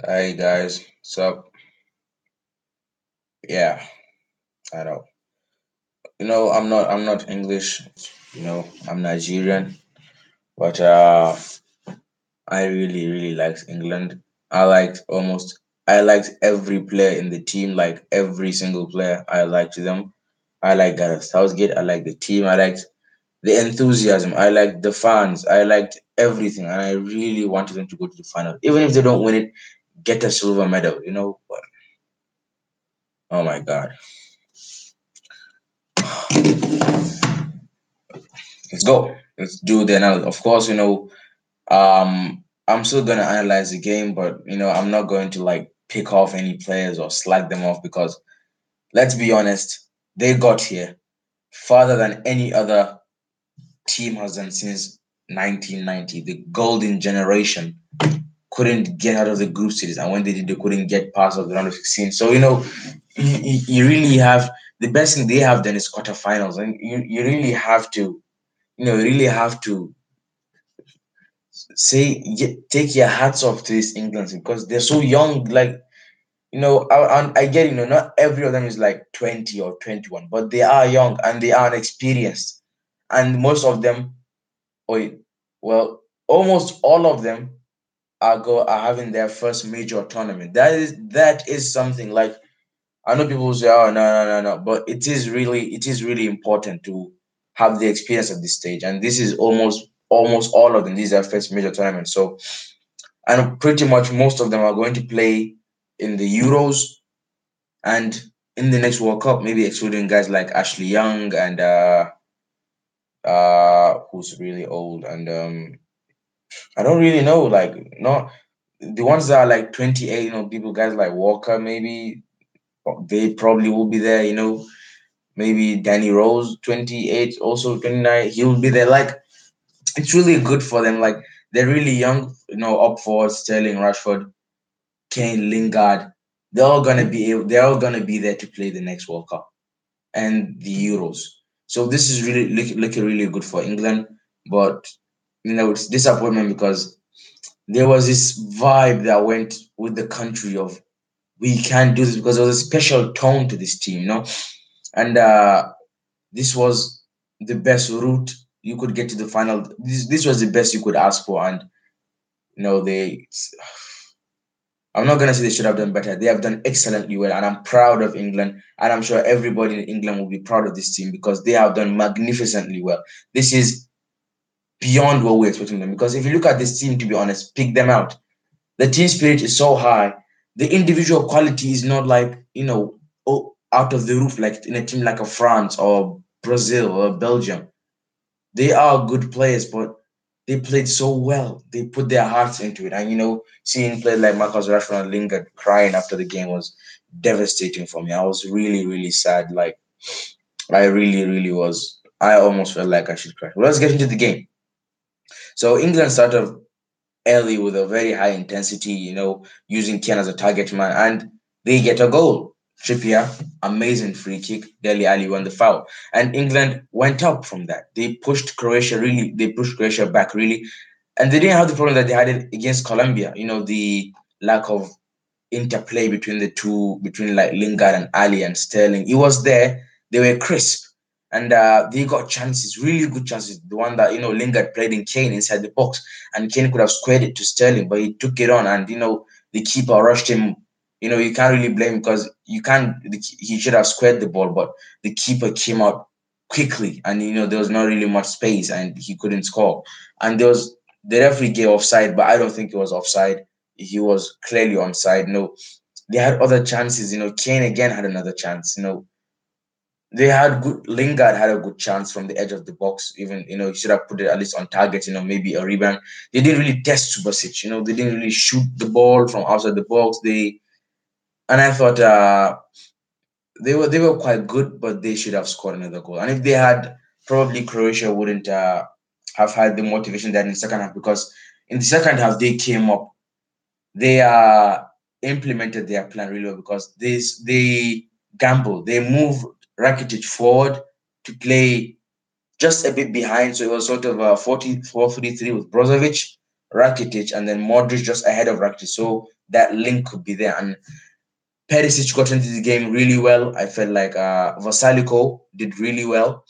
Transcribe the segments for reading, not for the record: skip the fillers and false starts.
Hi guys, so yeah, I know. I'm not English. I'm Nigerian, but I really liked England. I liked every player in the team, like every single player. I liked them. I like Gareth Southgate. I like the team. I liked the enthusiasm. I liked the fans. I liked everything, and I really wanted them to go to the final, even if they don't win it, get a silver medal. But oh my God. Let's go. Let's do the analysis. Of course, I'm still gonna analyze the game, but I'm not going to like pick off any players or slag them off because let's be honest, they got here farther than any other team has done since 1990. The golden generation couldn't get out of the group stages, and when they did, they couldn't get past of the round of 16. So you really have the best thing they have done is quarterfinals, and you really have to you really have to take your hats off to this England because they're so young. Like I get not every of them is like 20 or 21, but they are young and they are inexperienced, and most of them, or well, almost all of them are having their first major tournament. That is something like I know people say, oh no, but it is really important to have the experience at this stage, and this is almost all of them. These are first major tournaments, so and pretty much most of them are going to play in the Euros and in the next World Cup, maybe excluding guys like Ashley Young and who's really old and I don't really know like not the ones that are like 28, people guys like Walker maybe they probably will be there, maybe Danny Rose 28 also 29 he will be there like it's really good for them like they're really young, up for Sterling, Rashford, Kane, Lingard, they're all gonna be there to play the next World Cup and the Euros. So this is really looking really good for England, but it's disappointment because there was this vibe that went with the country of we can't do this because there was a special tone to this team, and this was the best route you could get to the final. This was the best you could ask for, and they I'm not gonna say they should have done better. They have done excellently well, and I'm proud of England. And I'm sure everybody in England will be proud of this team because they have done magnificently well. This is beyond what we're expecting them. Because if you look at this team, to be honest, pick them out. The team spirit is so high. The individual quality is not like out of the roof like in a team like a France or Brazil or Belgium. They are good players, but they played so well. They put their hearts into it. And seeing players like Marcus Rashford and Lingard crying after the game was devastating for me. I was really, really sad. Like I really was. I almost felt like I should cry. Well, let's get into the game. So England started early with a very high intensity, using Kane as a target man, and they get a goal. Trippier, amazing free kick. Dele Ali won the foul, and England went up from that. They pushed Croatia back really, and they didn't have the problem that they had against Colombia. The lack of interplay between the two, between like Lingard and Ali and Sterling. It was there. They were crisp. And they got chances, really good chances. The one that, Lingard played in Kane inside the box, and Kane could have squared it to Sterling, but he took it on, and, the keeper rushed him. You can't really blame him because he should have squared the ball, but the keeper came out quickly, and, there was not really much space, and he couldn't score. And the referee gave offside, but I don't think it was offside. He was clearly onside. They had other chances. Kane again had another chance. They had good. Lingard had a good chance from the edge of the box. Even he should have put it at least on target. Maybe a rebound. They didn't really test Subasic. They didn't really shoot the ball from outside the box. And I thought they were quite good, but they should have scored another goal. And if they had, probably Croatia wouldn't have had the motivation that in the second half, because in the second half they came up, they implemented their plan really well because they gambled. They moved Rakitic forward to play just a bit behind. So it was sort of a 44-3-3 with Brozovic, Rakitic, and then Modric just ahead of Rakitic. So that link could be there. And Perisic got into the game really well. I felt like Vasaliko did really well.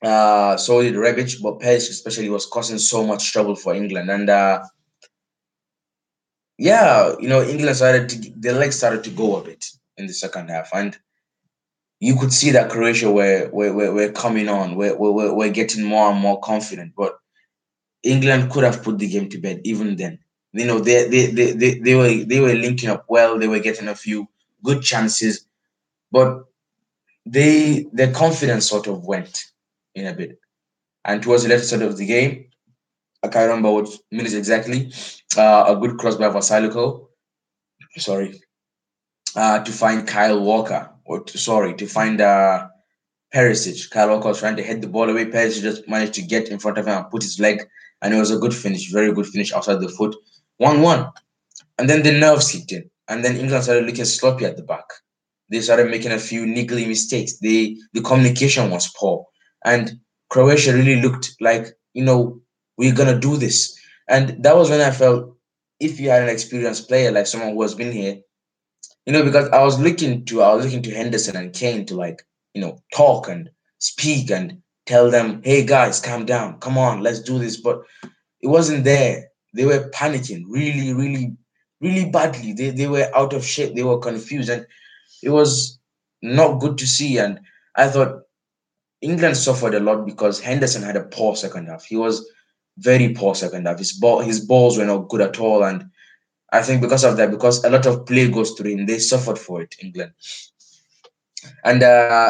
So did Rebic, but Perisic especially was causing so much trouble for England. And yeah, England their legs started to go a bit in the second half, and you could see that Croatia were coming on, were getting more and more confident. But England could have put the game to bed even then. They were linking up well. They were getting a few good chances, but their confidence sort of went in a bit. And towards the later side of the game, I can't remember what minutes exactly. A good cross by Vasaliko, sorry, to find Kyle Walker, to find Perisic. Kyle Walker was trying to head the ball away. Perisic just managed to get in front of him and put his leg, and it was a good finish, very good finish outside the foot. 1-1. And then the nerves kicked in, and then England started looking sloppy at the back. They started making a few niggly mistakes. The communication was poor, and Croatia really looked like, we're gonna do this. And that was when I felt, if you had an experienced player like someone who has been here, because I was looking to Henderson and Kane to, like, talk and speak and tell them, hey guys, calm down, come on, let's do this. But it wasn't there. They were panicking really, really, really badly. They were out of shape. They were confused, and it was not good to see. And I thought England suffered a lot because Henderson had a poor second half. He was very poor second half. His balls were not good at all, and I think because of that, because a lot of play goes through him, they suffered for it, England. And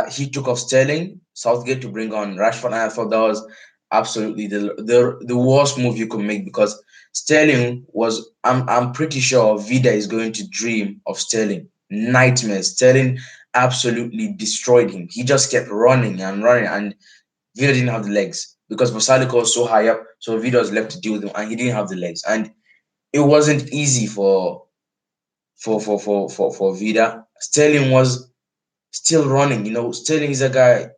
he took off Sterling, Southgate, to bring on Rashford. And I thought that was absolutely the worst move you could make, because Sterling was, I'm pretty sure Vida is going to dream of Sterling. Nightmares. Sterling absolutely destroyed him. He just kept running and running, and Vida didn't have the legs because Vasaliko was so high up. So Vida was left to deal with him, and he didn't have the legs. And it wasn't easy for Vida. Sterling was still running. Sterling is a guy,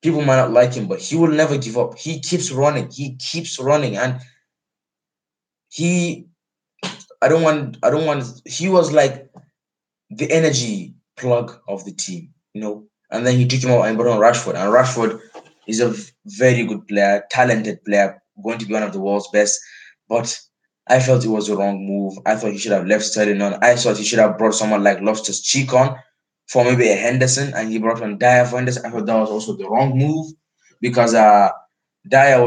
people might not like him, but he will never give up. He keeps running. He keeps running, and he. I don't want. He was like the energy plug of the team. And then he took him out and brought on Rashford, and Rashford is a very good player, talented player, going to be one of the world's best. But I felt it was the wrong move. I thought he should have left Sterling on. I thought he should have brought someone like Loftus Cheek on for maybe a Henderson, and he brought on Dyer for Henderson. I thought that was also the wrong move, because Dyer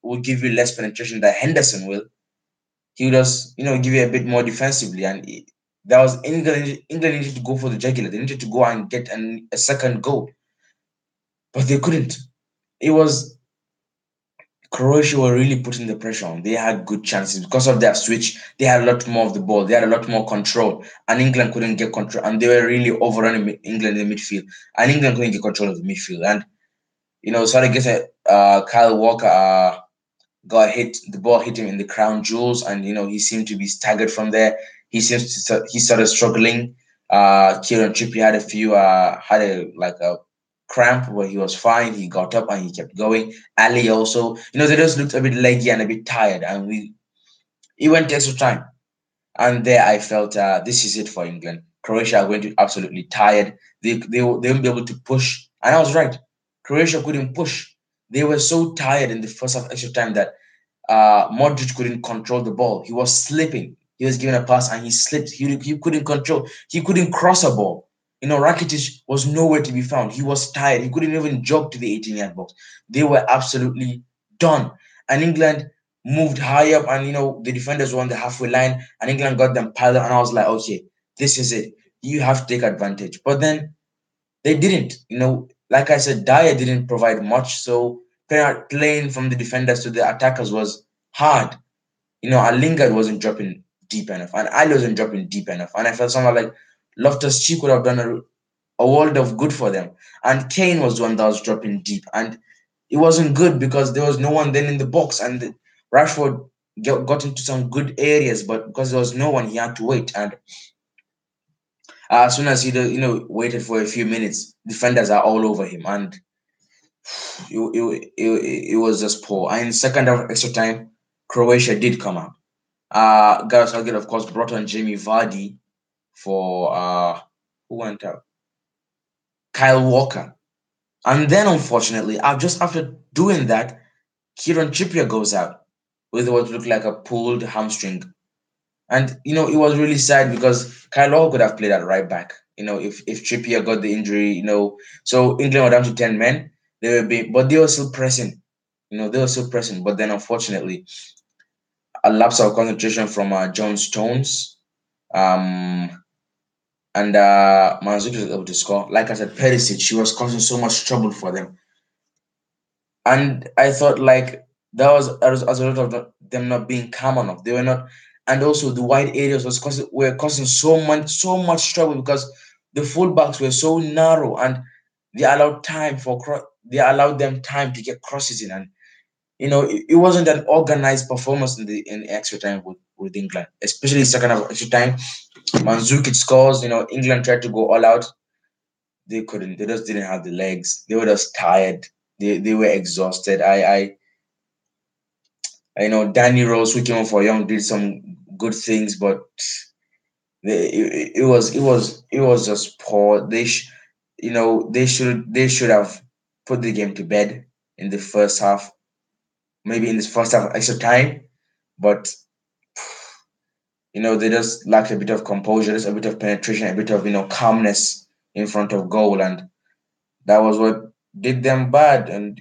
will give you less penetration than Henderson will. He would just, give you a bit more defensively, and that was England. England needed to go for the jugular. They needed to go and get a second goal, but they couldn't. It was Croatia were really putting the pressure on. They had good chances because of their switch. They had a lot more of the ball. They had a lot more control, and England couldn't get control. And they were really overrunning England in the midfield, and England couldn't get control of the midfield. And started getting Kyle Walker got hit. The ball hit him in the crown jewels, and he seemed to be staggered from there. He started struggling. Kieran Trippier had a cramp, but he was fine. He got up and he kept going. Ali also, they just looked a bit leggy and a bit tired, and it went to extra time. And there I felt, this is it for England. Croatia are going to be absolutely tired. They won't be able to push. And I was right. Croatia couldn't push. They were so tired in the first half extra time that Modric couldn't control the ball. He was slipping. He was given a pass and he slipped. He couldn't control. He couldn't cross a ball. Rakitic was nowhere to be found. He was tired. He couldn't even jog to the 18-yard box. They were absolutely done. And England moved high up, and the defenders were on the halfway line, and England got them piled up. And I was like, okay, this is it. You have to take advantage. But then they didn't. Like I said, Dyer didn't provide much. So playing from the defenders to the attackers was hard. And Lingard wasn't dropping deep enough, and Ali wasn't dropping deep enough. And I felt someone like Loftus Cheek would have done a world of good for them. And Kane was the one that was dropping deep, and it wasn't good because there was no one then in the box. And Rashford got into some good areas, but because there was no one, he had to wait. And as soon as he waited for a few minutes, defenders are all over him, and it was just poor. And in second half extra time, Croatia did come out. Gareth Southgate, of course, brought on Jamie Vardy for who went out? Kyle Walker. And then, unfortunately, just after doing that, Kieran Trippier goes out with what looked like a pulled hamstring. And it was really sad because Kyle Walker could have played at right back. If Trippier got the injury, so England were down to 10 men. But they were still pressing. They were still pressing. But then, unfortunately, a lapse of concentration from John Stones, um, and Mandzukic was able to score. Like I said, Perisic, she was causing so much trouble for them. And I thought like that was as a result of them not being calm enough. They were not, and also the wide areas were causing so much trouble because the fullbacks were so narrow and they allowed them time to get crosses in, and it wasn't an organized performance in extra time with England, especially second half extra time. Mandzukic scores. England tried to go all out. They couldn't. They just didn't have the legs. They were just tired. They were exhausted. Danny Rose, who came on for Young, did some good things, but it was just poor. They should have put the game to bed in the first half, maybe in this first half extra time, but they just lacked a bit of composure, just a bit of penetration, a bit of calmness in front of goal, and that was what did them bad. And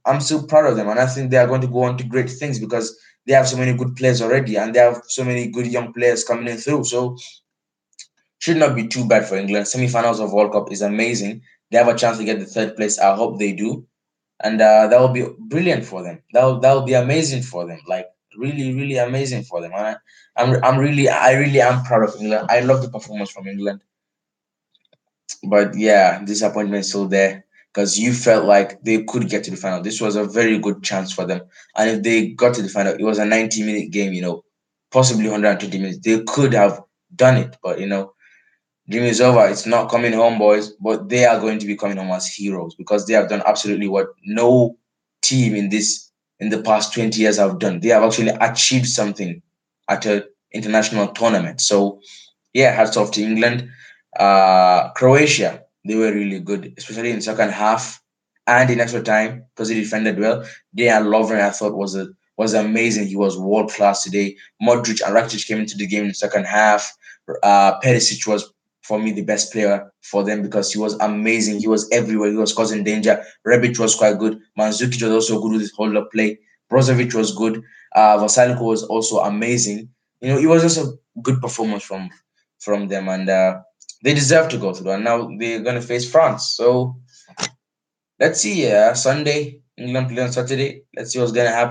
I'm still proud of them, and I think they are going to go on to great things because they have so many good players already, and they have so many good young players coming in through. So should not be too bad for England. Semi-finals of World Cup is amazing. They have a chance to get the third place. I hope they do, and that will be brilliant for them. That will be amazing for them. Like really, really amazing for them. And I really am proud of England. I love the performance from England. But yeah, disappointment still there because you felt like they could get to the final. This was a very good chance for them. And if they got to the final, it was a 90-minute game, possibly 120 minutes. They could have done it, but dream is over. It's not coming home, boys. But they are going to be coming home as heroes because they have done absolutely what no team in the past 20 years have done. They have actually achieved something at an international tournament. So yeah, hats off to England. Croatia, they were really good, especially in second half and in extra time because they defended well. Dejan Lovren, I thought was amazing. He was world class today. Modric and Rakitic came into the game in the second half. Perisic was for me the best player for them because he was amazing. He was everywhere. He was causing danger. Rebic was quite good. Mandzukic was also good with his hold up play. Brozovic was good. Vasilko was also amazing. It was just a good performance from them, and they deserve to go through. And now they're gonna face France. So let's see. Sunday, England play on Saturday. Let's see what's gonna happen.